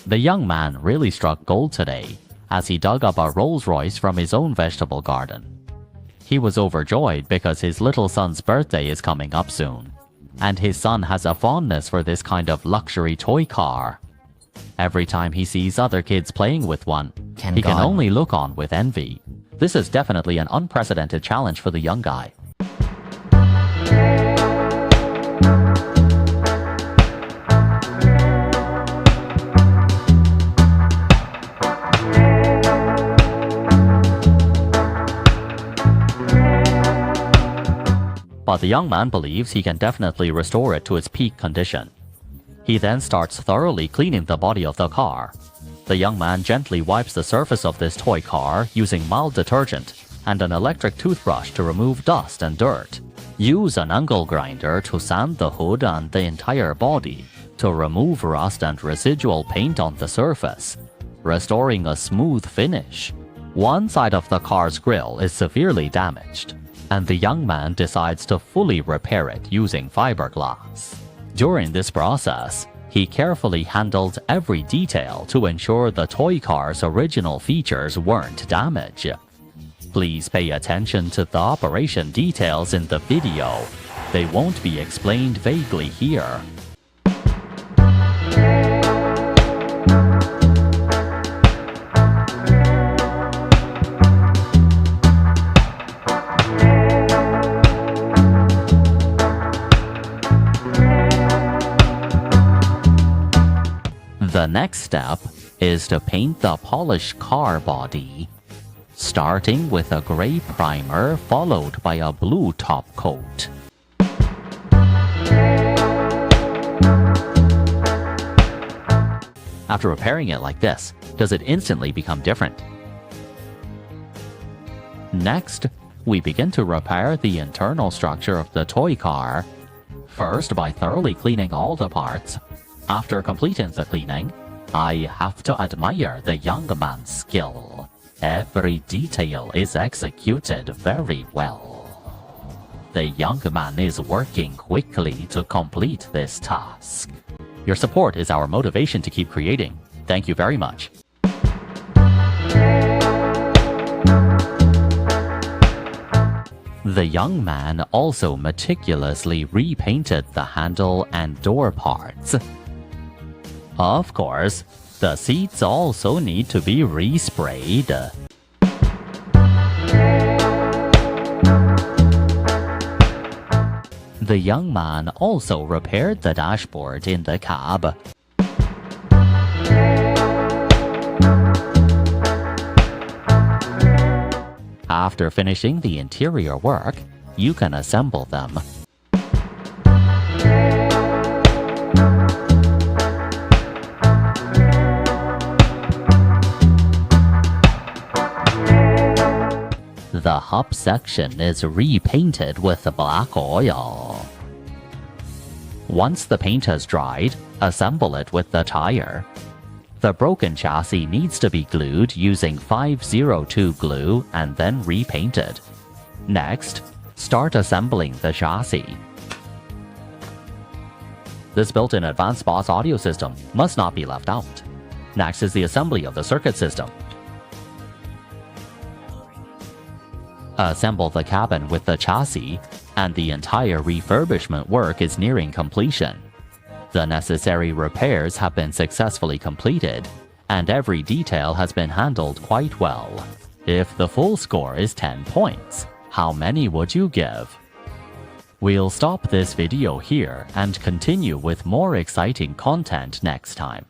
The young man really struck gold today as he dug up a Rolls-Royce from his own vegetable garden. He was overjoyed because his little son's birthday is coming up soon, and his son has a fondness for this kind of luxury toy car. Every time he sees other kids playing with one, he can only look on with envy. This is definitely an unprecedented challenge for the young guy. But the young man believes he can definitely restore it to its peak condition. He then starts thoroughly cleaning the body of the car. The young man gently wipes the surface of this toy car using mild detergent and an electric toothbrush to remove dust and dirt. Use an angle grinder to sand the hood and the entire body to remove rust and residual paint on the surface, restoring a smooth finish. One side of the car's grille is severely damaged, and the young man decides to fully repair it using fiberglass. During this process, he carefully handled every detail to ensure the toy car's original features weren't damaged. Please pay attention to the operation details in the video. They won't be explained vaguely here. The next step is to paint the polished car body, starting with a gray primer followed by a blue top coat. After repairing it like this, does it instantly become different? Next, we begin to repair the internal structure of the toy car, first by thoroughly cleaning all the parts. After completing the cleaning, I have to admire the young man's skill. Every detail is executed very well. The young man is working quickly to complete this task. Your support is our motivation to keep creating. Thank you very much. The young man also meticulously repainted the handle and door parts. Of course, the seats also need to be resprayed. The young man also repaired the dashboard in the cab. After finishing the interior work, you can assemble them. The hub section is repainted with black oil. Once the paint has dried, assemble it with the tire. The broken chassis needs to be glued using 502 glue and then repainted. Next, start assembling the chassis. This built-in advanced Boss audio system must not be left out. Next is the assembly of the circuit system. Assemble the cabin with the chassis, and the entire refurbishment work is nearing completion. The necessary repairs have been successfully completed, and every detail has been handled quite well. If the full score is 10 points, how many would you give? We'll stop this video here and continue with more exciting content next time.